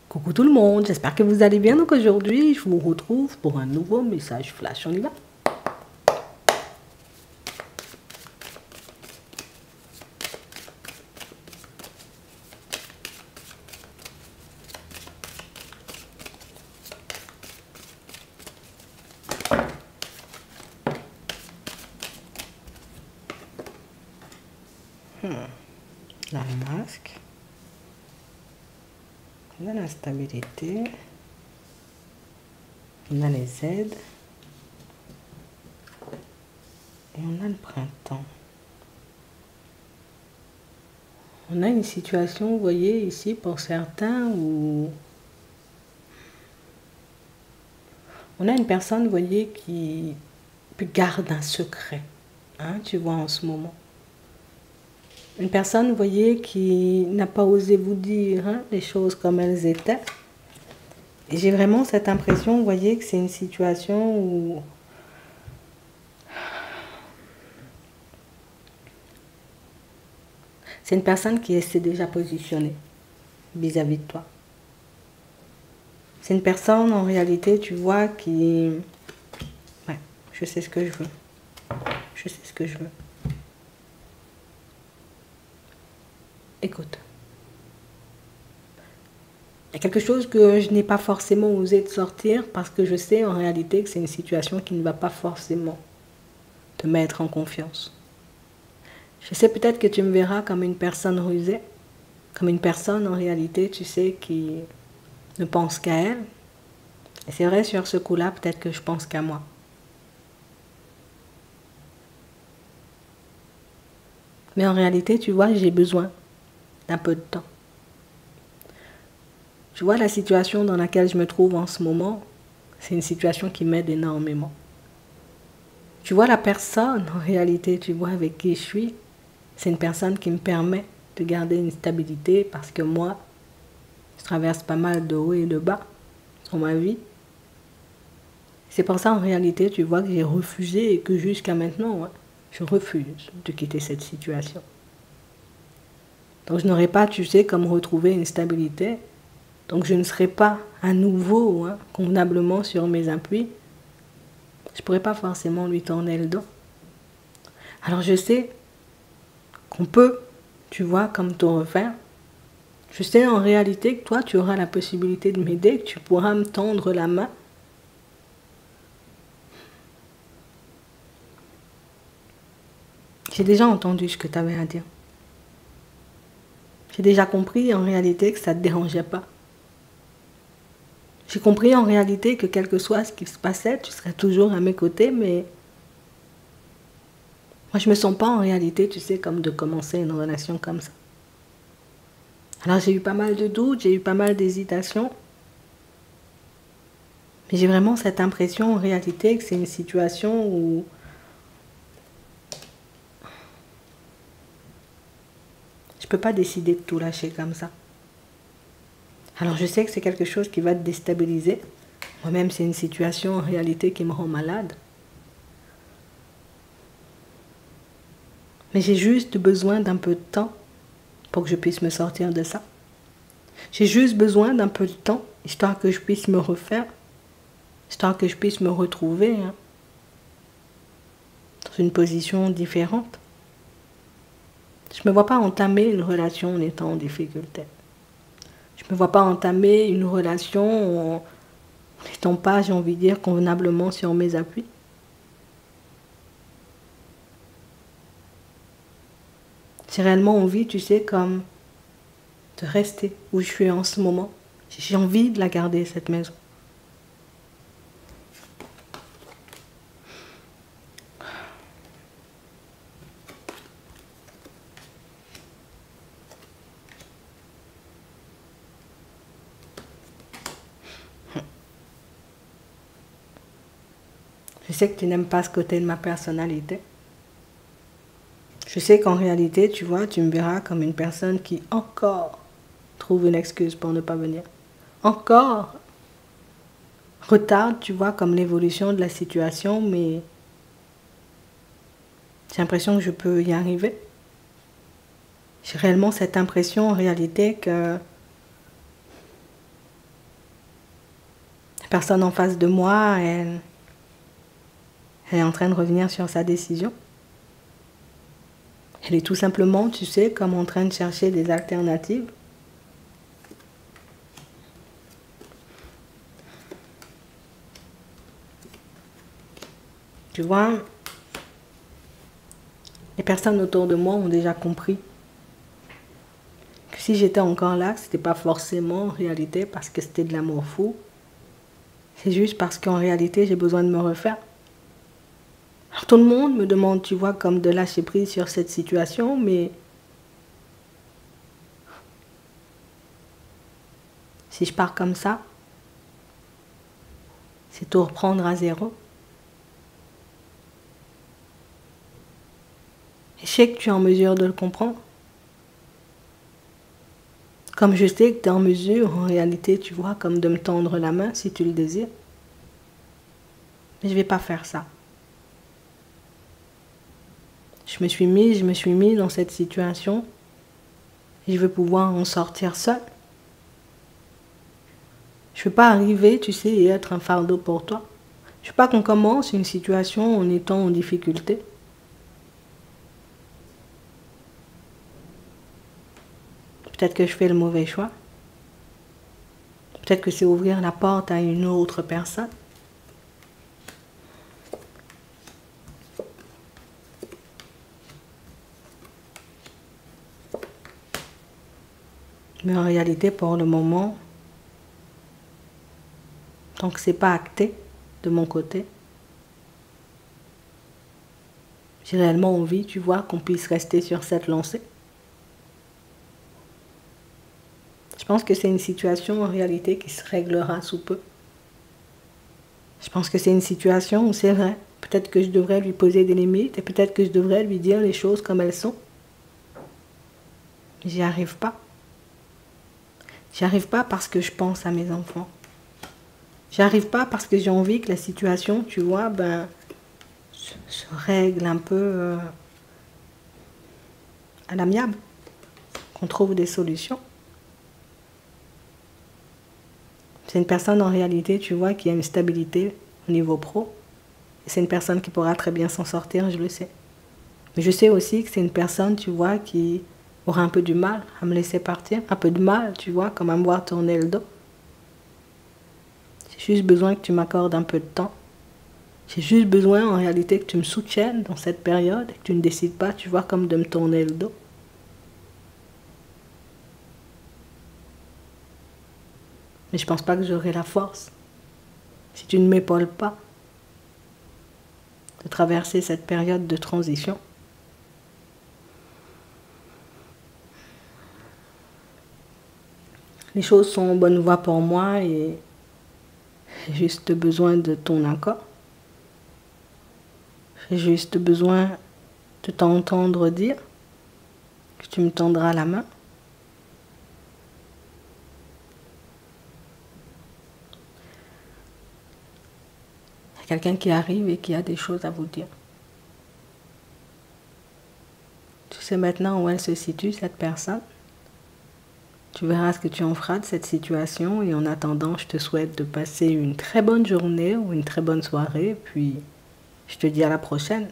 Coucou tout le monde, j'espère que vous allez bien. Donc aujourd'hui, je vous retrouve pour un nouveau message flash. On y va? La masque, on a la stabilité, on a les aides et on a le printemps. On a une situation, vous voyez ici pour certains, où on a une personne, vous voyez, qui garde un secret, hein, tu vois en ce moment. Une personne, vous voyez, qui n'a pas osé vous dire les choses comme elles étaient. Et j'ai vraiment cette impression, vous voyez, que c'est une situation où c'est une personne qui s'est déjà positionnée vis-à-vis de toi. C'est une personne, en réalité, tu vois, qui... Ouais, je sais ce que je veux. Je sais ce que je veux. Écoute. Il y a quelque chose que je n'ai pas forcément osé te sortir parce que je sais en réalité que c'est une situation qui ne va pas forcément te mettre en confiance. Je sais peut-être que tu me verras comme une personne rusée, comme une personne en réalité, tu sais, qui ne pense qu'à elle. Et c'est vrai, sur ce coup-là, peut-être que je pense qu'à moi. Mais en réalité, tu vois, j'ai besoin d'un peu de temps. Tu vois, la situation dans laquelle je me trouve en ce moment, c'est une situation qui m'aide énormément. Tu vois, la personne, en réalité, tu vois, avec qui je suis, c'est une personne qui me permet de garder une stabilité parce que moi, je traverse pas mal de hauts et de bas dans ma vie. C'est pour ça, en réalité, tu vois, que j'ai refusé et que jusqu'à maintenant, je refuse de quitter cette situation. Donc, je n'aurai pas, tu sais, comme retrouver une stabilité. Donc, je ne serai pas à nouveau convenablement sur mes appuis. Je ne pourrais pas forcément lui tourner le dos. Alors, je sais qu'on peut, tu vois, comme te refaire. Je sais en réalité que toi, tu auras la possibilité de m'aider, que tu pourras me tendre la main. J'ai déjà entendu ce que tu avais à dire. J'ai déjà compris en réalité que ça ne te dérangeait pas. J'ai compris en réalité que quel que soit ce qui se passait, tu serais toujours à mes côtés, mais moi je me sens pas en réalité, tu sais, comme de commencer une relation comme ça. Alors j'ai eu pas mal de doutes, j'ai eu pas mal d'hésitations, mais j'ai vraiment cette impression en réalité que c'est une situation où je peux pas décider de tout lâcher comme ça. Alors je sais que c'est quelque chose qui va te déstabiliser. Moi-même, c'est une situation en réalité qui me rend malade. Mais j'ai juste besoin d'un peu de temps pour que je puisse me sortir de ça. J'ai juste besoin d'un peu de temps, histoire que je puisse me refaire, histoire que je puisse me retrouver dans une position différente. Je ne me vois pas entamer une relation en étant en difficulté. Je ne me vois pas entamer une relation en n'étant pas, j'ai envie de dire, convenablement sur mes appuis. J'ai réellement envie, tu sais, comme de rester où je suis en ce moment. J'ai envie de la garder, cette maison. Je sais que tu n'aimes pas ce côté de ma personnalité. Je sais qu'en réalité, tu vois, tu me verras comme une personne qui encore trouve une excuse pour ne pas venir. Encore retarde, tu vois, comme l'évolution de la situation, mais j'ai l'impression que je peux y arriver. J'ai réellement cette impression en réalité que La personne en face de moi, elle est en train de revenir sur sa décision. Elle est tout simplement, tu sais, comme en train de chercher des alternatives. Tu vois, les personnes autour de moi ont déjà compris que si j'étais encore là, c'était pas forcément en réalité parce que c'était de l'amour fou. C'est juste parce qu'en réalité, j'ai besoin de me refaire. Alors tout le monde me demande, tu vois, comme de lâcher prise sur cette situation, mais si je pars comme ça, c'est tout reprendre à zéro. Et je sais que tu es en mesure de le comprendre. Comme je sais que tu es en mesure, en réalité, tu vois, comme de me tendre la main si tu le désires. Mais je ne vais pas faire ça. Je me suis mis dans cette situation et je veux pouvoir en sortir seule. Je ne veux pas arriver, tu sais, et être un fardeau pour toi. Je ne veux pas qu'on commence une situation en étant en difficulté. Peut-être que je fais le mauvais choix. Peut-être que c'est ouvrir la porte à une autre personne. Mais en réalité, pour le moment, tant que c'est pas acté de mon côté, j'ai réellement envie, tu vois, qu'on puisse rester sur cette lancée. Je pense que c'est une situation en réalité qui se réglera sous peu. Je pense que c'est une situation où c'est vrai. Peut-être que je devrais lui poser des limites et peut-être que je devrais lui dire les choses comme elles sont. J'y arrive pas. J'y arrive pas parce que je pense à mes enfants. J'y arrive pas parce que j'ai envie que la situation, tu vois, se règle un peu à l'amiable. Qu'on trouve des solutions. C'est une personne en réalité, tu vois, qui a une stabilité au niveau pro. Et c'est une personne qui pourra très bien s'en sortir, je le sais. Mais je sais aussi que c'est une personne, tu vois, qui aura un peu du mal à me laisser partir. Un peu de mal, tu vois, comme à me voir tourner le dos. J'ai juste besoin que tu m'accordes un peu de temps. J'ai juste besoin en réalité que tu me soutiennes dans cette période et que tu ne décides pas, tu vois, comme de me tourner le dos. Mais je pense pas que j'aurai la force, si tu ne m'épaules pas, de traverser cette période de transition. Les choses sont en bonne voie pour moi et j'ai juste besoin de ton accord. J'ai juste besoin de t'entendre dire que tu me tendras la main. Il y a quelqu'un qui arrive et qui a des choses à vous dire. Tu sais maintenant où elle se situe, cette personne. Tu verras ce que tu en feras de cette situation et en attendant, je te souhaite de passer une très bonne journée ou une très bonne soirée, puis je te dis à la prochaine.